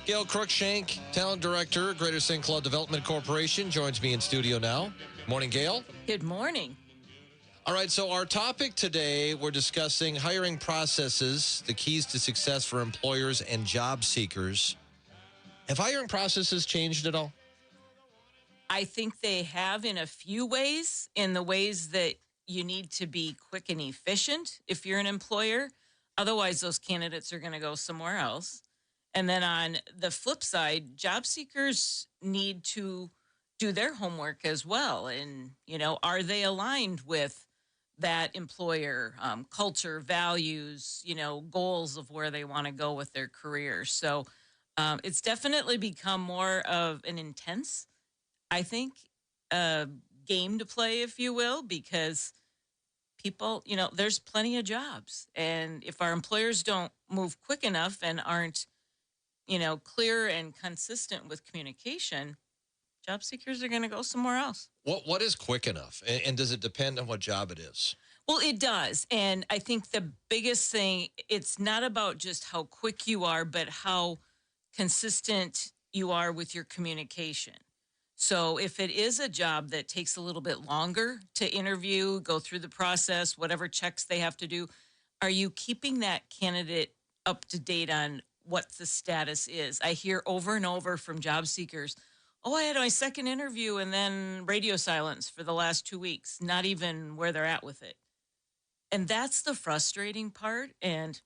Gail Cruikshank, Talent Director, Greater St. Cloud Development Corporation, joins me in studio now. Morning, Gail. Good morning. All right, so our topic today, we're discussing hiring processes, the keys to success for employers and job seekers. Have hiring processes changed at all? I think they have in a few ways, in the ways that you need to be quick and efficient if you're an employer. Otherwise, those candidates are going to go somewhere else. And then on the flip side, job seekers need to do their homework as well. And, are they aligned with that employer, culture, values, goals of where they want to go with their career? So it's definitely become more of an intense, I think, game to play, if you will, because people, there's plenty of jobs. And if our employers don't move quick enough and aren't, clear and consistent with communication, job seekers are going to go somewhere else. What is quick enough? And does it depend on what job it is? Well, it does. And I think the biggest thing, it's not about just how quick you are, but how consistent you are with your communication. So if it is a job that takes a little bit longer to interview, go through the process, whatever checks they have to do, are you keeping that candidate up to date on what the status is? I hear over and over from job seekers, I had my second interview and then radio silence for the last 2 weeks, not even where they're at with it. And that's the frustrating part. And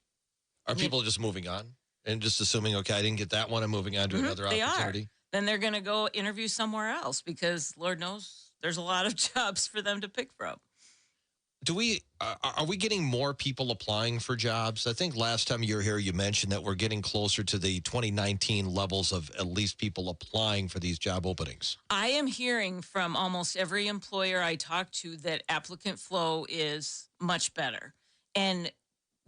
are people just moving on and just assuming, okay, I didn't get that one, I'm moving on to another opportunity? Then they're going to go interview somewhere else because Lord knows there's a lot of jobs for them to pick from. Are we getting more people applying for jobs? I think last time you were here, you mentioned that we're getting closer to the 2019 levels of at least people applying for these job openings. I am hearing from almost every employer I talk to that applicant flow is much better and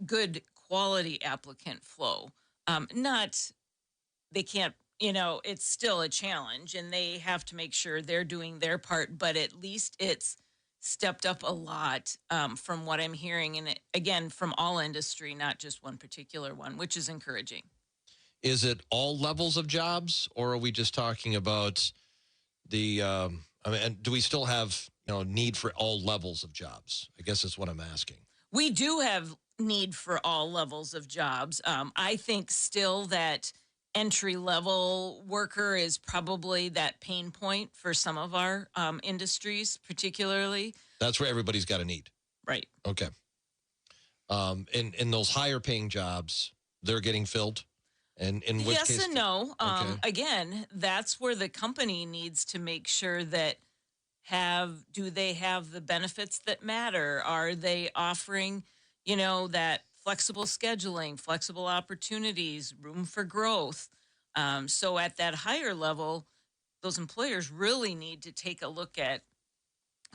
good quality applicant flow. They can't, it's still a challenge and they have to make sure they're doing their part, but at least it's stepped up a lot from what I'm hearing. And again, from all industry, not just one particular one, which is encouraging. Is it all levels of jobs, or are we just talking about and do we still have, need for all levels of jobs? I guess that's what I'm asking. We do have need for all levels of jobs. I think still that entry-level worker is probably that pain point for some of our industries, particularly. That's where everybody's got a need. Right. Okay. In those higher-paying jobs, they're getting filled? And in which yes case? And no. Okay. Again, that's where the company needs to make sure that do they have the benefits that matter? Are they offering, that flexible scheduling, flexible opportunities, room for growth? So at that higher level, those employers really need to take a look at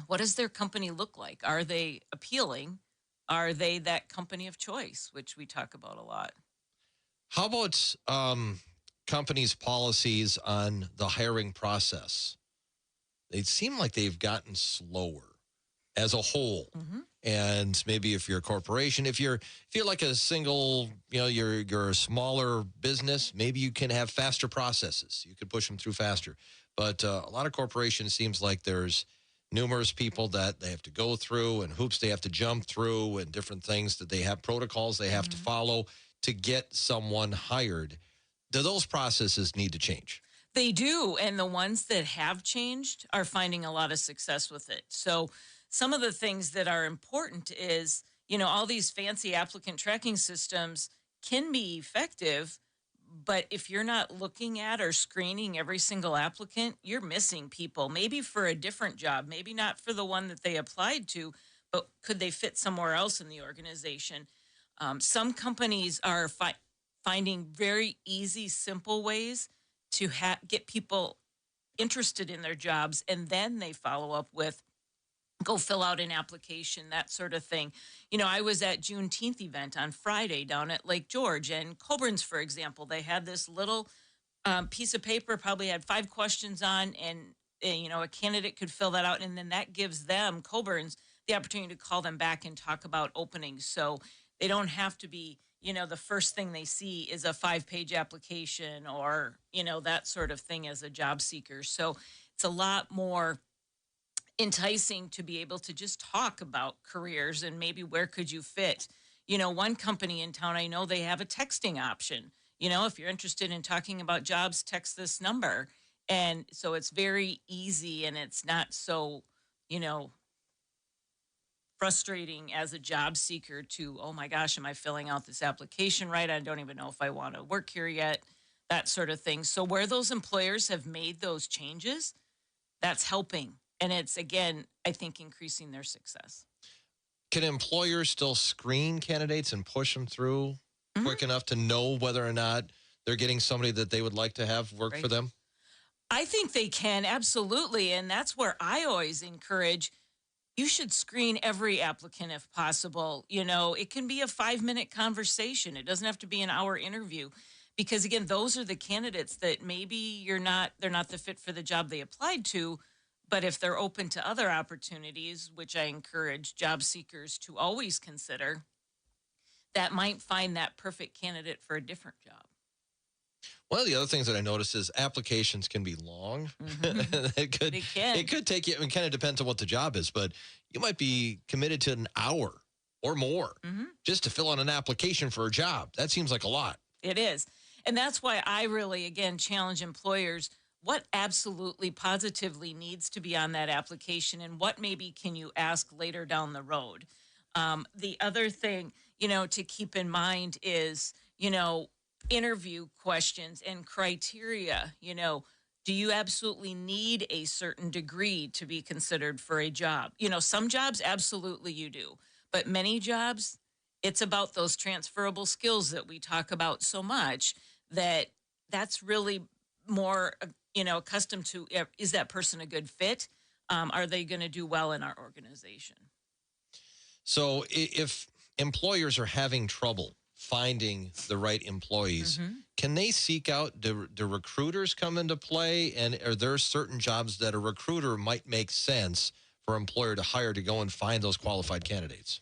what does their company look like? Are they appealing? Are they that company of choice, which we talk about a lot? How about companies' policies on the hiring process? They seem like they've gotten slower as a whole. Mm-hmm. And maybe if you're a corporation, if you're like a single, you're a smaller business, maybe you can have faster processes. You could push them through faster. But a lot of corporations seems like there's numerous people that they have to go through and hoops they have to jump through and different things that they have protocols they have to follow to get someone hired. Do those processes need to change? They do. And the ones that have changed are finding a lot of success with it. So some of the things that are important is, all these fancy applicant tracking systems can be effective, but if you're not looking at or screening every single applicant, you're missing people, maybe for a different job, maybe not for the one that they applied to, but could they fit somewhere else in the organization? Some companies are finding very easy, simple ways to get people interested in their jobs, and then they follow up with, go fill out an application, that sort of thing. I was at Juneteenth event on Friday down at Lake George, and Coburn's, for example, they had this little piece of paper, probably had 5 questions on, and a candidate could fill that out, and then that gives them, Coburn's, the opportunity to call them back and talk about openings. So they don't have to be the first thing they see is a 5-page application or, that sort of thing as a job seeker. So it's a lot more enticing to be able to just talk about careers and maybe where could you fit. One company in town, I know they have a texting option. If you're interested in talking about jobs, text this number. And so it's very easy and it's not so, you know, frustrating as a job seeker to, oh my gosh, am I filling out this application right? I don't even know if I want to work here yet, that sort of thing. So, where those employers have made those changes, that's helping. And it's, again, I think increasing their success. Can employers still screen candidates and push them through quick enough to know whether or not they're getting somebody that they would like to have work for them? I think they can, absolutely. And that's where I always encourage you should screen every applicant if possible. It can be a 5-minute conversation. It doesn't have to be an hour interview because, again, those are the candidates that maybe they're not the fit for the job they applied to. But if they're open to other opportunities, which I encourage job seekers to always consider, that might find that perfect candidate for a different job. One of the other things that I noticed is applications can be long. It could take you, it kind of depends on what the job is, but you might be committed to an hour or more just to fill out an application for a job. That seems like a lot. It is. And that's why I really, again, challenge employers. What absolutely positively needs to be on that application and what maybe can you ask later down the road? The other thing, to keep in mind is, interview questions and criteria. Do you absolutely need a certain degree to be considered for a job? Some jobs, absolutely you do. But many jobs, it's about those transferable skills that we talk about so much that's really more accustomed to, is that person a good fit? Are they going to do well in our organization? So if employers are having trouble finding the right employees, can they seek out, do recruiters come into play? And are there certain jobs that a recruiter might make sense for an employer to hire to go and find those qualified candidates?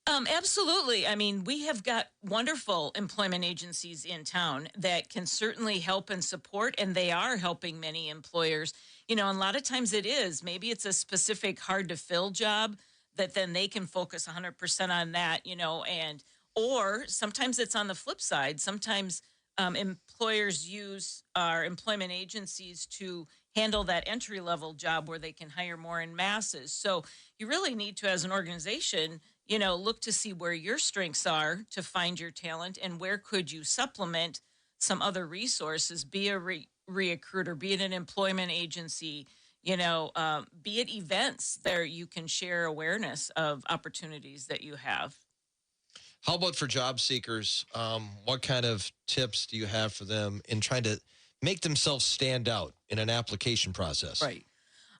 Absolutely. I mean, we have got wonderful employment agencies in town that can certainly help and support, and they are helping many employers. And a lot of times maybe it's a specific hard to fill job that then they can focus 100% on that, or sometimes it's on the flip side. Sometimes employers use our employment agencies to handle that entry level job where they can hire more in masses. So you really need to, as an organization, look to see where your strengths are to find your talent and where could you supplement some other resources, be a recruiter, be it an employment agency, be it events there you can share awareness of opportunities that you have. How about for job seekers? What kind of tips do you have for them in trying to make themselves stand out in an application process? Right.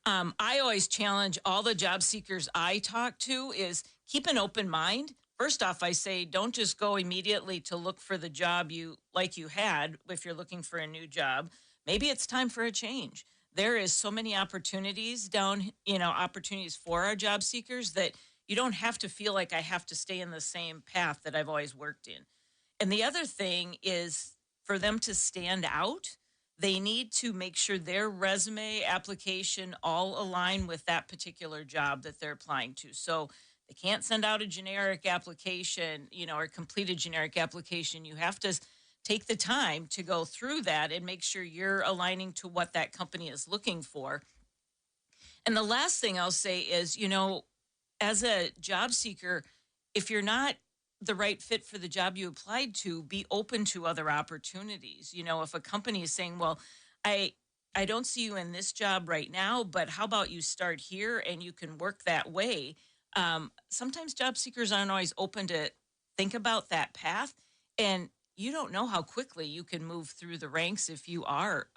I always challenge all the job seekers I talk to is keep an open mind. First off, I say don't just go immediately to look for the job you had if you're looking for a new job. Maybe it's time for a change. There is so many opportunities opportunities for our job seekers that you don't have to feel like I have to stay in the same path that I've always worked in. And the other thing is for them to stand out, they need to make sure their resume application all align with that particular job that they're applying to. So they can't send out a generic application, or complete a generic application. You have to take the time to go through that and make sure you're aligning to what that company is looking for. And the last thing I'll say is, as a job seeker, if you're not the right fit for the job you applied to, be open to other opportunities. If a company is saying, well, I don't see you in this job right now, but how about you start here and you can work that way? Sometimes job seekers aren't always open to think about that path. And you don't know how quickly you can move through the ranks if you are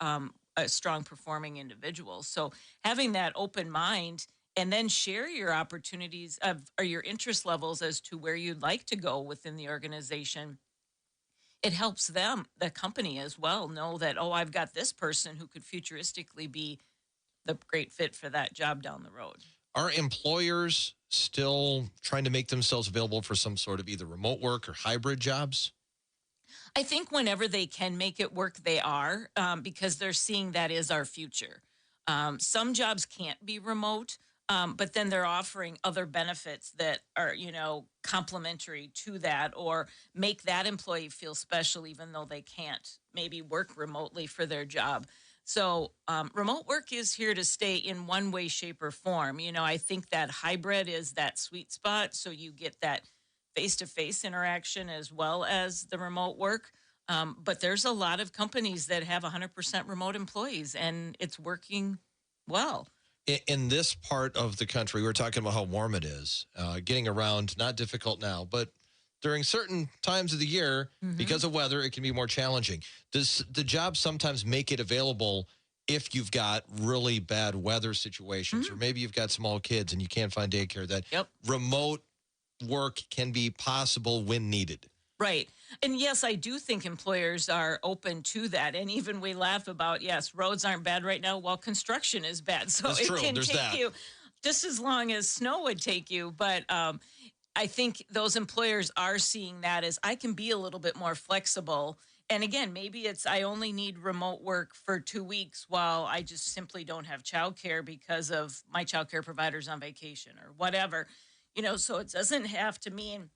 a strong performing individual. So having that open mind and then share your opportunities or your interest levels as to where you'd like to go within the organization. It helps them, the company as well, know that, I've got this person who could futuristically be the great fit for that job down the road. Are employers still trying to make themselves available for some sort of either remote work or hybrid jobs? I think whenever they can make it work, they are, because they're seeing that is our future. Some jobs can't be remote, but then they're offering other benefits that are, complementary to that, or make that employee feel special, even though they can't maybe work remotely for their job. So, remote work is here to stay in one way, shape, or form. I think that hybrid is that sweet spot. So you get that face to face interaction as well as the remote work. But there's a lot of companies that have 100% remote employees, and it's working well. In this part of the country, we're talking about how warm it is. Getting around, not difficult now, but during certain times of the year, because of weather, it can be more challenging. Does the job sometimes make it available if you've got really bad weather situations, or maybe you've got small kids and you can't find daycare, that remote work can be possible when needed? Right. And yes, I do think employers are open to that. And even we laugh about, yes, roads aren't bad right now. Well, construction is bad. So That's it true. can There's take that. you just as long as snow would take you. But I think those employers are seeing that as I can be a little bit more flexible. And again, maybe it's I only need remote work for 2 weeks while I just simply don't have childcare because of my childcare providers on vacation or whatever. So it doesn't have to mean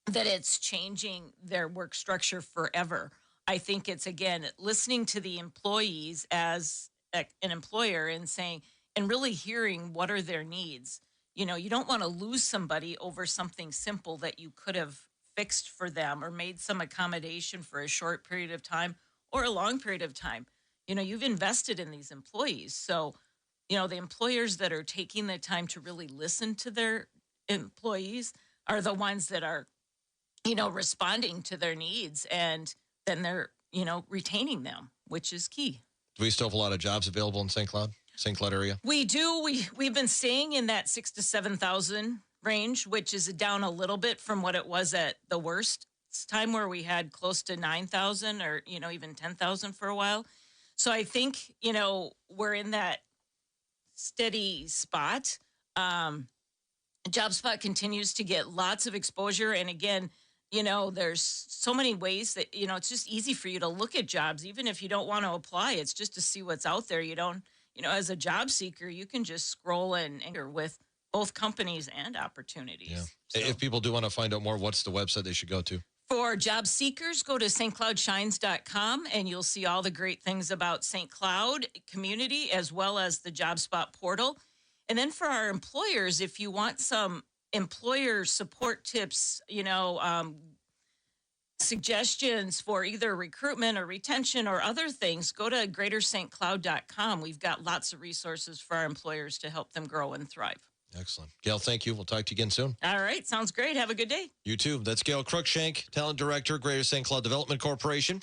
that it's changing their work structure forever. I think it's, again, listening to the employees as an employer and saying, and really hearing what are their needs. You don't want to lose somebody over something simple that you could have fixed for them or made some accommodation for a short period of time or a long period of time. You've invested in these employees. So, the employers that are taking the time to really listen to their employees are the ones that are responding to their needs, and then they're, retaining them, which is key. Do we still have a lot of jobs available in St. Cloud area? We do. We've been staying in that 6,000 to 7,000 range, which is down a little bit from what it was at the worst time where we had close to 9,000 or, even 10,000 for a while. So I think, we're in that steady spot. JobSpot continues to get lots of exposure. And again, there's so many ways that, it's just easy for you to look at jobs, even if you don't want to apply. It's just to see what's out there. You don't, as a job seeker, you can just scroll and with both companies and opportunities. Yeah. So, If people do want to find out more, what's the website they should go to? for job seekers, go to stcloudshines.com and you'll see all the great things about St. Cloud community as well as the JobSpot portal. And then for our employers, if you want some employer support tips, suggestions for either recruitment or retention or other things, go to greaterstcloud.com. We've got lots of resources for our employers to help them grow and thrive. Excellent. Gail, thank you. We'll talk to you again soon. All right. Sounds great. Have a good day. You too. That's Gail Cruikshank, Talent Director, Greater St. Cloud Development Corporation.